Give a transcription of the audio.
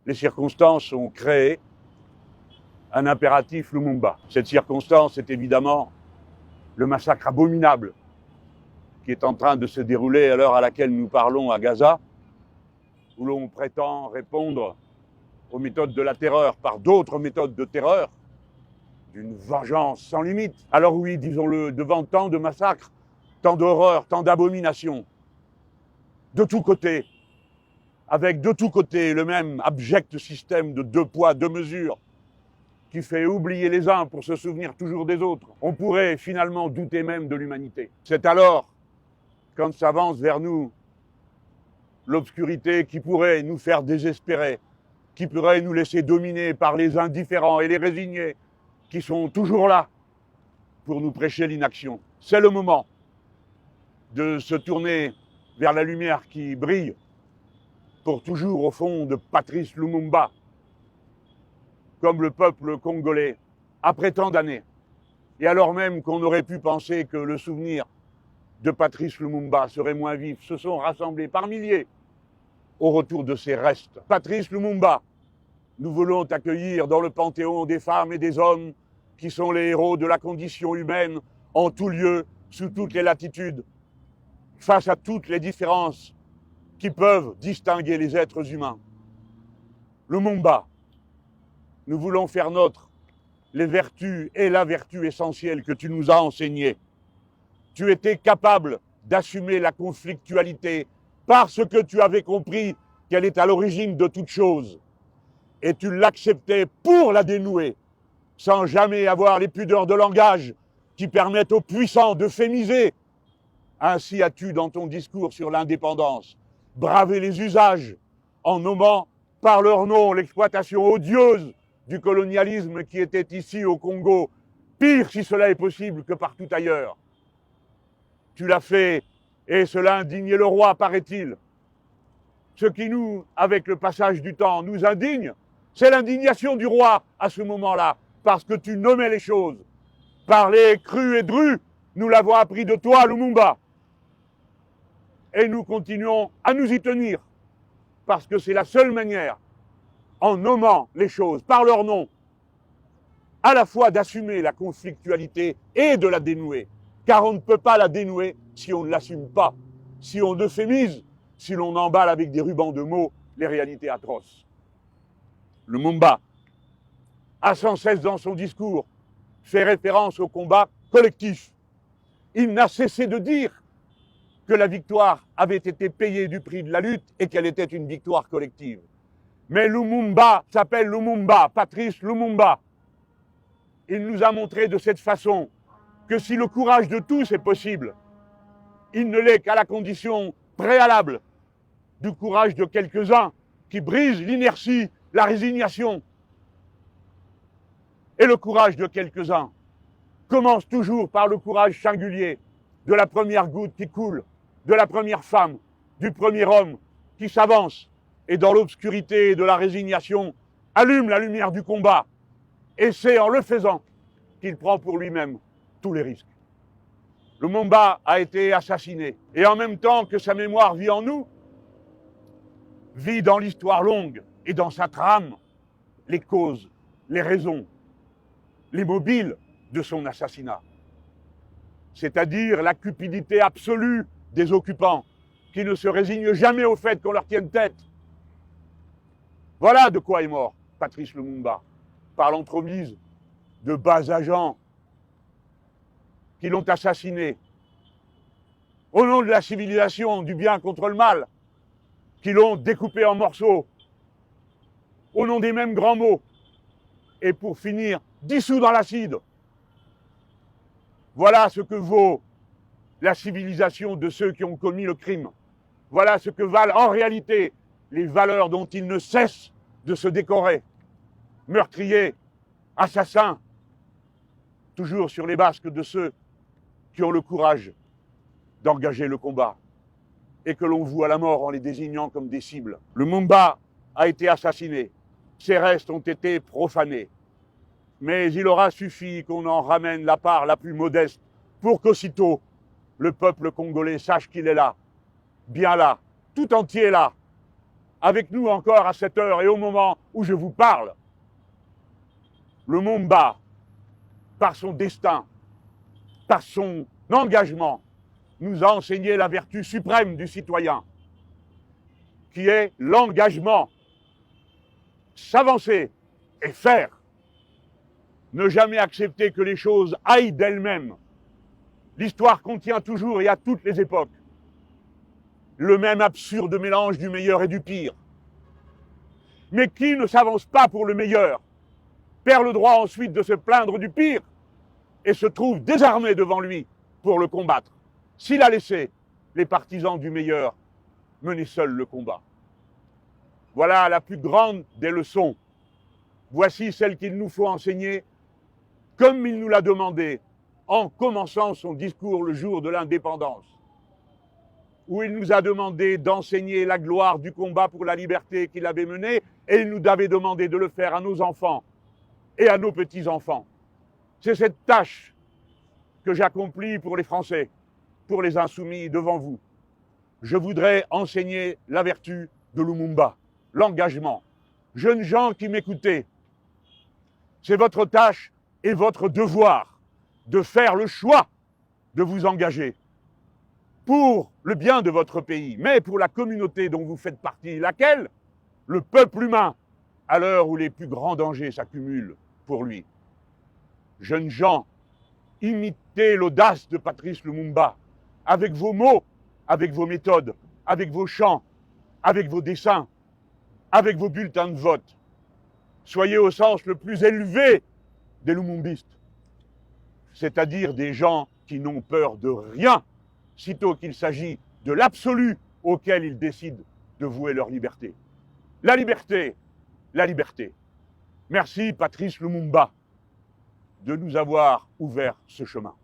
les circonstances ont créé un impératif Lumumba. Cette circonstance est évidemment le massacre abominable qui est en train de se dérouler à l'heure à laquelle nous parlons à Gaza, où l'on prétend répondre aux méthodes de la terreur par d'autres méthodes de terreur, d'une vengeance sans limite. Alors oui, disons-le, devant tant de massacres, tant d'horreurs, tant d'abominations, de tous côtés, avec de tous côtés le même abject système de 2 poids, 2 mesures, qui fait oublier les uns pour se souvenir toujours des autres, on pourrait finalement douter même de l'humanité. C'est alors, quand s'avance vers nous l'obscurité qui pourrait nous faire désespérer, qui pourrait nous laisser dominer par les indifférents et les résignés, qui sont toujours là pour nous prêcher l'inaction. C'est le moment de se tourner vers la lumière qui brille pour toujours au fond de Patrice Lumumba, comme le peuple congolais, après tant d'années. Et alors même qu'on aurait pu penser que le souvenir de Patrice Lumumba serait moins vif, se sont rassemblés par milliers au retour de ses restes. Patrice Lumumba, nous voulons t'accueillir dans le panthéon des femmes et des hommes qui sont les héros de la condition humaine en tout lieu, sous toutes les latitudes, face à toutes les différences qui peuvent distinguer les êtres humains. Lumumba, nous voulons faire nôtre les vertus et la vertu essentielle que tu nous as enseignées. Tu étais capable d'assumer la conflictualité parce que tu avais compris qu'elle est à l'origine de toute chose. Et tu l'acceptais pour la dénouer, sans jamais avoir les pudeurs de langage qui permettent aux puissants d'euphémiser. Ainsi as-tu, dans ton discours sur l'indépendance, bravé les usages en nommant par leur nom l'exploitation odieuse du colonialisme qui était ici au Congo, pire si cela est possible que partout ailleurs. Tu l'as fait et cela indignait le roi, paraît-il. Ce qui nous, avec le passage du temps, nous indigne, c'est l'indignation du roi à ce moment-là, parce que tu nommais les choses. Parler cru et dru, nous l'avons appris de toi, Lumumba. Et nous continuons à nous y tenir, parce que c'est la seule manière, en nommant les choses par leur nom, à la fois d'assumer la conflictualité et de la dénouer. Car on ne peut pas la dénouer si on ne l'assume pas, si on euphémise, si l'on emballe avec des rubans de mots les réalités atroces. Lumumba a sans cesse dans son discours fait référence au combat collectif. Il n'a cessé de dire que la victoire avait été payée du prix de la lutte et qu'elle était une victoire collective. Mais Lumumba s'appelle Lumumba, Patrice Lumumba. Il nous a montré de cette façon que si le courage de tous est possible, il ne l'est qu'à la condition préalable du courage de quelques-uns qui brisent l'inertie, la résignation. Et le courage de quelques-uns commence toujours par le courage singulier de la première goutte qui coule, de la première femme, du premier homme qui s'avance et dans l'obscurité de la résignation allume la lumière du combat. Et c'est en le faisant qu'il prend pour lui-même tous les risques. Lumumba a été assassiné et en même temps que sa mémoire vit en nous, vit dans l'histoire longue et dans sa trame les causes, les raisons, les mobiles de son assassinat. C'est-à-dire la cupidité absolue des occupants qui ne se résignent jamais au fait qu'on leur tienne tête. Voilà de quoi est mort Patrice Lumumba, par l'entremise de bas agents qui l'ont assassiné au nom de la civilisation, du bien contre le mal, qui l'ont découpé en morceaux au nom des mêmes grands mots et pour finir dissous dans l'acide. Voilà ce que vaut la civilisation de ceux qui ont commis le crime. Voilà ce que valent en réalité les valeurs dont ils ne cessent de se décorer. Meurtriers, assassins, toujours sur les basques de ceux qui ont le courage d'engager le combat et que l'on voue à la mort en les désignant comme des cibles. Lumumba a été assassiné, ses restes ont été profanés. Mais il aura suffi qu'on en ramène la part la plus modeste pour qu'aussitôt le peuple congolais sache qu'il est là, bien là, tout entier là, avec nous encore à cette heure et au moment où je vous parle. Lumumba, par son destin, par son engagement, nous a enseigné la vertu suprême du citoyen, qui est l'engagement, s'avancer et faire. Ne jamais accepter que les choses aillent d'elles-mêmes. L'histoire contient toujours et à toutes les époques le même absurde mélange du meilleur et du pire. Mais qui ne s'avance pas pour le meilleur perd le droit ensuite de se plaindre du pire et se trouve désarmé devant lui pour le combattre, s'il a laissé les partisans du meilleur mener seuls le combat. Voilà la plus grande des leçons. Voici celle qu'il nous faut enseigner, comme il nous l'a demandé en commençant son discours le jour de l'indépendance, où il nous a demandé d'enseigner la gloire du combat pour la liberté qu'il avait mené, et il nous avait demandé de le faire à nos enfants et à nos petits-enfants. C'est cette tâche que j'accomplis pour les Français, pour les insoumis devant vous. Je voudrais enseigner la vertu de Lumumba, l'engagement. Jeunes gens qui m'écoutez, c'est votre tâche et votre devoir de faire le choix de vous engager pour le bien de votre pays, mais pour la communauté dont vous faites partie, laquelle? Le peuple humain, à l'heure où les plus grands dangers s'accumulent pour lui. Jeunes gens, imitez l'audace de Patrice Lumumba, avec vos mots, avec vos méthodes, avec vos chants, avec vos dessins, avec vos bulletins de vote. Soyez au sens le plus élevé des lumumbistes, c'est-à-dire des gens qui n'ont peur de rien, sitôt qu'il s'agit de l'absolu auquel ils décident de vouer leur liberté. La liberté, la liberté. Merci Patrice Lumumba de nous avoir ouvert ce chemin.